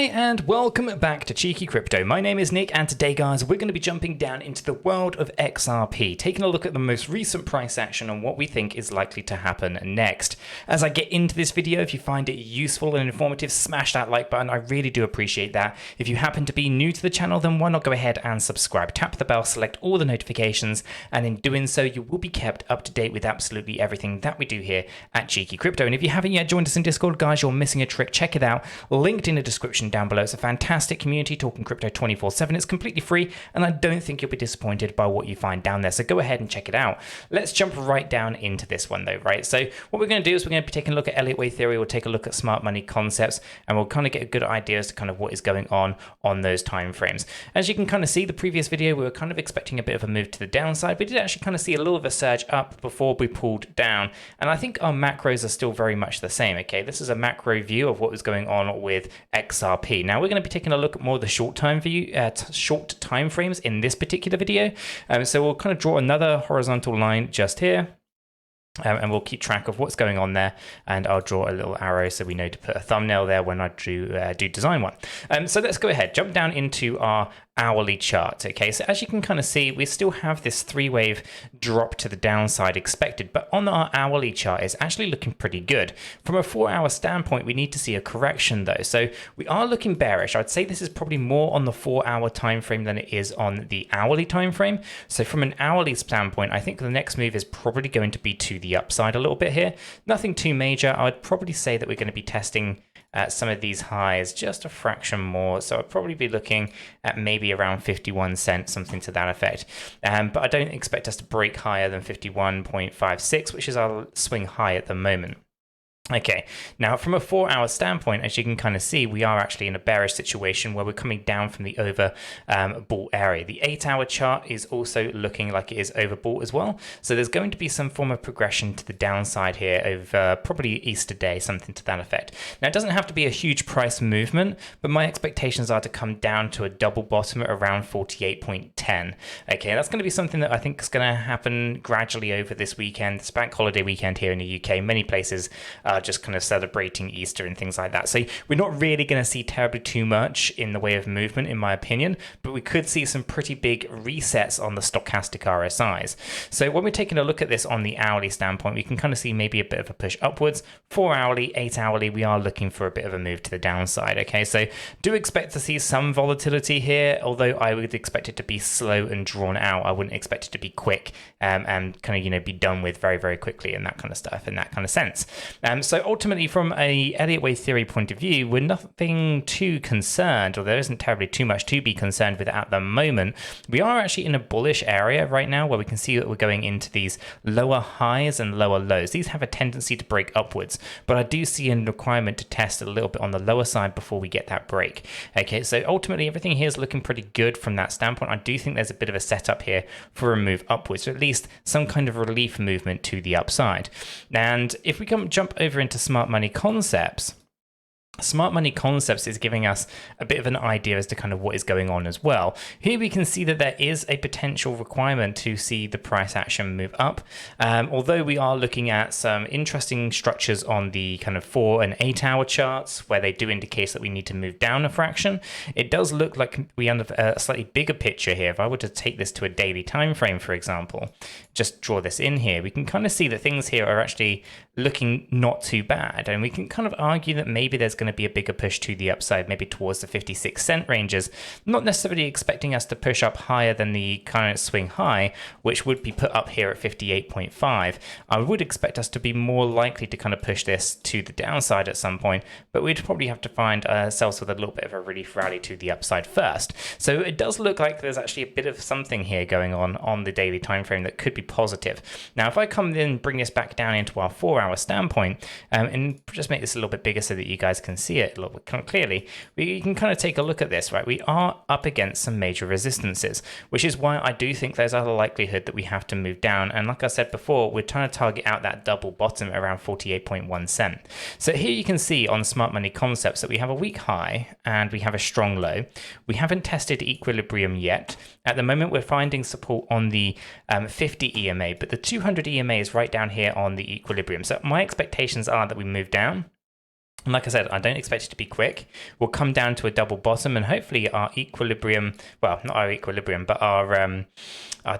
Hi and welcome back to Cheeky Crypto. My name is Nick and today guys we're going to be jumping down into the world of XRP, taking a look at the most recent price action and what we think is likely to happen next. As I get into this video, if you find it useful and informative, smash that like button. I really do appreciate that. If you happen to be new to the channel, then why not go ahead and subscribe, tap the bell, select all the notifications, and in doing so you will be kept up to date with absolutely everything that we do here at Cheeky Crypto. And if you haven't yet joined us in Discord, guys, you're missing a trick. Check it out, linked in the description down below. It's a fantastic community talking crypto 24/7. It's completely free and I don't think you'll be disappointed by what you find down there, so go ahead and check it out. Let's jump right down into this one though, right? So what we're going to do is we're going to be taking a look at Elliott Wave theory, we'll take a look at smart money concepts, and we'll kind of get a good idea as to kind of what is going on those time frames. As you can kind of see, the previous video we were kind of expecting a bit of a move to the downside. We did actually kind of see a little of a surge up before we pulled down, and I think our macros are still very much the same. Okay, this is a macro view of what was going on with XRP. Now we're going to be taking a look at more of the short time frames in this particular video. So we'll kind of draw another horizontal line just here. And we'll keep track of what's going on there, and I'll draw a little arrow so we know to put a thumbnail there when I do design one. So let's go ahead, jump down into our hourly chart. Okay, so as you can kind of see, we still have this three-wave drop to the downside expected, but on our hourly chart it's actually looking pretty good. From a 4-hour standpoint, we need to see a correction though, so we are looking bearish. I'd say this is probably more on the 4-hour time frame than it is on the hourly time frame. So from an hourly standpoint, I think the next move is probably going to be to the upside a little bit here. Nothing too major. I would probably say that we're going to be testing some of these highs just a fraction more, so I'd probably be looking at maybe around 51 cents, something to that effect. But I don't expect us to break higher than 51.56, which is our swing high at the moment. Okay, now from a 4-hour standpoint, as you can kind of see, we are actually in a bearish situation where we're coming down from the overbought area. The 8-hour chart is also looking like it is overbought as well. So there's going to be some form of progression to the downside here over probably Easter Day, something to that effect. Now it doesn't have to be a huge price movement, but my expectations are to come down to a double bottom at around 48.10. Okay, that's going to be something that I think is going to happen gradually over this weekend, this bank holiday weekend here in the UK. Many places just kind of celebrating Easter and things like that. So we're not really going to see terribly too much in the way of movement, in my opinion, but we could see some pretty big resets on the stochastic RSIs. So when we're taking a look at this on the hourly standpoint, we can kind of see maybe a bit of a push upwards. 4-hourly, 8-hourly, we are looking for a bit of a move to the downside. Okay, so do expect to see some volatility here, although I would expect it to be slow and drawn out. I wouldn't expect it to be quick and kind of, you know, be done with very, very quickly and that kind of stuff in that kind of sense. So ultimately, from a Elliott Wave theory point of view, we're nothing too concerned, or there isn't terribly too much to be concerned with at the moment. We are actually in a bullish area right now where we can see that we're going into these lower highs and lower lows. These have a tendency to break upwards, but I do see a requirement to test a little bit on the lower side before we get that break. Okay, so ultimately everything here is looking pretty good from that standpoint. I do think there's a bit of a setup here for a move upwards, or at least some kind of relief movement to the upside. And if we jump over into smart money concepts, Smart Money Concepts is giving us a bit of an idea as to kind of what is going on as well. Here we can see that there is a potential requirement to see the price action move up. Although we are looking at some interesting structures on the kind of 4 and 8-hour charts where they do indicate that we need to move down a fraction, it does look like we have a slightly bigger picture here. If I were to take this to a daily time frame, for example, just draw this in here, we can kind of see that things here are actually looking not too bad. And we can kind of argue that maybe there's going to be a bigger push to the upside, maybe towards the 56-cent ranges, not necessarily expecting us to push up higher than the current swing high, which would be put up here at 58.5. I would expect us to be more likely to kind of push this to the downside at some point, but we'd probably have to find ourselves with a little bit of a relief rally to the upside first. So it does look like there's actually a bit of something here going on the daily time frame that could be positive. Now, if I come in and bring this back down into our 4-hour standpoint, and just make this a little bit bigger so that you guys can see it a little bit kind of clearly, we can kind of take a look at this, right? We are up against some major resistances, which is why I do think there's a likelihood that we have to move down. And like I said before, we're trying to target out that double bottom around 48.1 cent. So here you can see on Smart Money Concepts that we have a weak high and we have a strong low. We haven't tested equilibrium yet. At the moment, we're finding support on the 50 EMA, but the 200 EMA is right down here on the equilibrium. So my expectations are that we move down. And like I said, I don't expect it to be quick. We'll come down to a double bottom, and hopefully our equilibrium, well, not our equilibrium, but our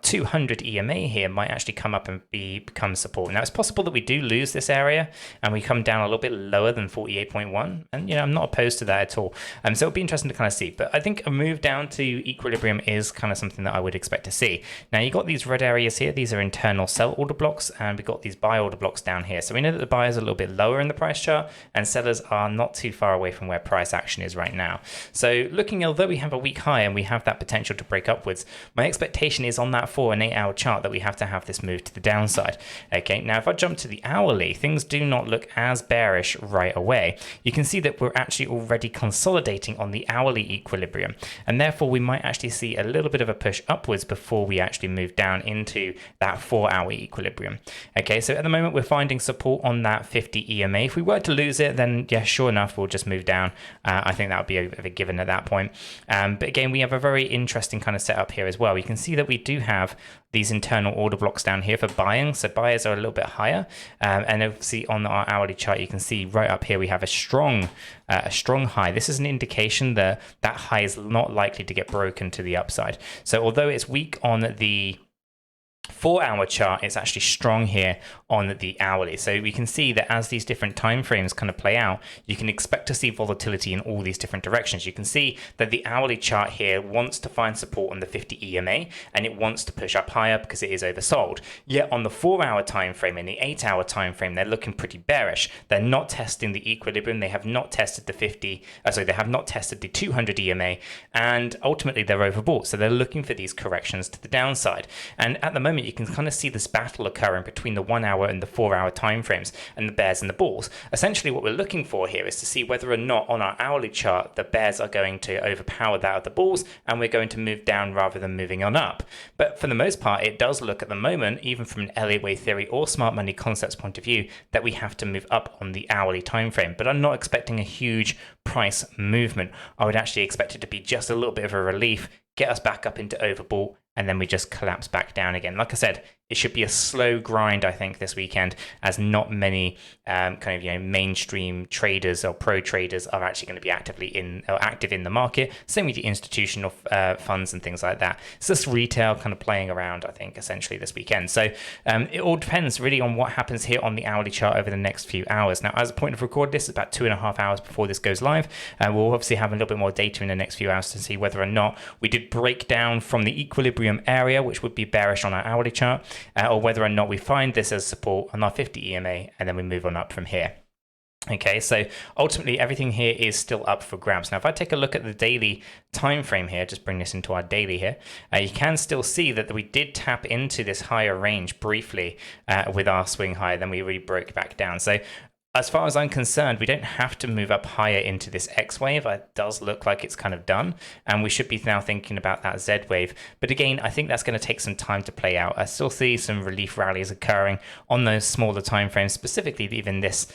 200 EMA here might actually come up and become support. Now, it's possible that we do lose this area and we come down a little bit lower than 48.1. And, I'm not opposed to that at all. So it'll be interesting to kind of see. But I think a move down to equilibrium is kind of something that I would expect to see. Now, you've got these red areas here. These are internal sell order blocks, and we've got these buy order blocks down here. So we know that the buyers are a little bit lower in the price chart, and sellers are not too far away from where price action is right now. So looking, although we have a weak high and we have that potential to break upwards, my expectation is on that 4 and 8 hour chart that we have to have this move to the downside. Okay, now if I jump to the hourly, things do not look as bearish right away. You can see that we're actually already consolidating on the hourly equilibrium, and therefore we might actually see a little bit of a push upwards before we actually move down into that 4 hour equilibrium. Okay, so at the moment we're finding support on that 50 EMA. If we were to lose it, then yeah, sure enough, we'll just move down. I think that would be a given at that point. But again, we have a very interesting kind of setup here as well. You can see that we do have these internal order blocks down here for buying. So buyers are a little bit higher. And obviously on our hourly chart, you can see right up here, we have a strong high. This is an indication that that high is not likely to get broken to the upside. So although it's weak on the 4 hour chart, it's actually strong here on the hourly. So we can see that as these different time frames kind of play out, you can expect to see volatility in all these different directions. You can see that the hourly chart here wants to find support on the 50 EMA, and it wants to push up higher because it is oversold. Yet on the 4 hour time frame and the 8 hour time frame, they're looking pretty bearish. They're not testing the equilibrium. They have not tested the they have not tested the 200 EMA, and ultimately they're overbought. So they're looking for these corrections to the downside. And at the moment, you can kind of see this battle occurring between the 1 hour and the 4 hour time frames and the bears and the bulls. Essentially what we're looking for here is to see whether or not on our hourly chart the bears are going to overpower that of the bulls, and we're going to move down rather than moving on up. But for the most part, it does look at the moment, even from an Elliott wave theory or smart money concepts point of view, that we have to move up on the hourly time frame. But I'm not expecting a huge price movement. I would actually expect it to be just a little bit of a relief, get us back up into overbought, and then we just collapse back down again. Like I said, it should be a slow grind, I think, this weekend, as not many mainstream traders or pro traders are actually going to be active in the market. Same with the institutional funds and things like that. It's just retail kind of playing around, I think, essentially this weekend. So it all depends really on what happens here on the hourly chart over the next few hours. Now, as a point of record, this is about 2.5 hours before this goes live. We'll obviously have a little bit more data in the next few hours to see whether or not we did break down from the equilibrium area, which would be bearish on our hourly chart, or whether or not we find this as support on our 50 EMA, and then we move on up from here. Okay, so ultimately everything here is still up for grabs. Now, if I take a look at the daily time frame here, just bring this into our daily here, you can still see that we did tap into this higher range briefly with our swing high, then we really broke back down. So as far as I'm concerned, we don't have to move up higher into this X wave. It does look like it's kind of done, and we should be now thinking about that Z wave. But again, I think that's going to take some time to play out. I still see some relief rallies occurring on those smaller time frames, specifically even this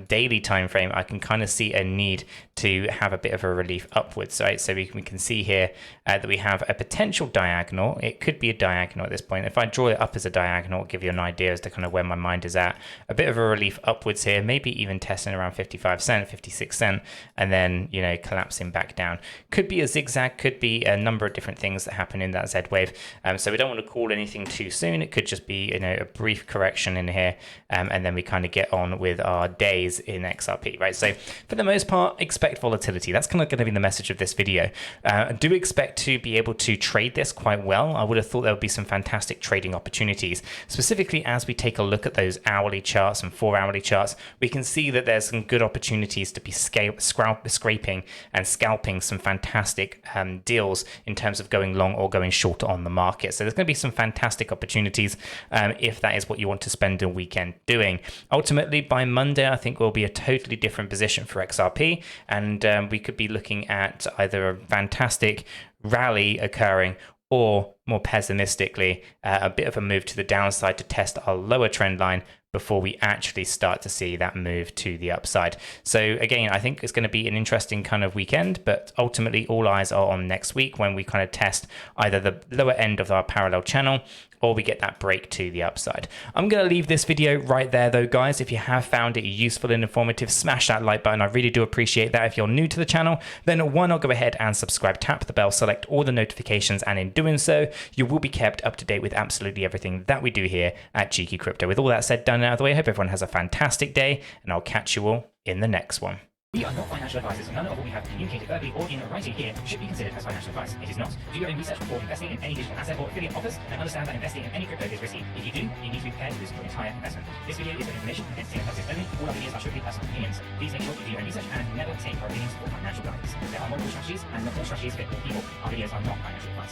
daily time frame. I can kind of see a need to have a bit of a relief upwards, right? So we can see here that we have a potential diagonal. It could be a diagonal at this point. If I draw it up as a diagonal, it'll give you an idea as to kind of where my mind is at. A bit of a relief upwards here, maybe even testing around 55 cent, 56 cent, and then, collapsing back down. Could be a zigzag, could be a number of different things that happen in that Z wave. So we don't want to call anything too soon. It could just be, a brief correction in here, and then we kind of get on with our days in XRP, right? So for the most part, expect volatility. That's kind of going to be the message of this video. I do expect to be able to trade this quite well. I would have thought there would be some fantastic trading opportunities, specifically as we take a look at those hourly charts and 4 hourly charts. We can see that there's some good opportunities to be scraping and scalping some fantastic deals in terms of going long or going short on the market. So there's going to be some fantastic opportunities if that is what you want to spend a weekend doing. Ultimately, by Monday, I think we'll be a totally different position for XRP, and we could be looking at either a fantastic rally occurring, or more pessimistically, a bit of a move to the downside to test our lower trend line before we actually start to see that move to the upside. So again, I think it's going to be an interesting kind of weekend, but ultimately all eyes are on next week when we kind of test either the lower end of our parallel channel or we get that break to the upside. I'm going to leave this video right there though, guys. If you have found it useful and informative, smash that like button. I really do appreciate that. If you're new to the channel, then why not go ahead and subscribe, tap the bell, select all the notifications, and in doing so, you will be kept up to date with absolutely everything that we do here at Cheeky Crypto. With all that said, done and out of the way, I hope everyone has a fantastic day, and I'll catch you all in the next one. We are not financial advisors, and none of what we have communicated verbally or in writing here should be considered as financial advice. It is not. Do your own research before investing in any digital asset or affiliate offers, and understand that investing in any crypto is risky. If you do, you need to be prepared to lose your entire investment. This video is for information and entertainment purposes only. All our videos are strictly personal opinions. Please make sure you do your own research and never take our opinions for financial guidance. There are multiple strategies, and not all strategies fit all people. Our videos are not financial advice.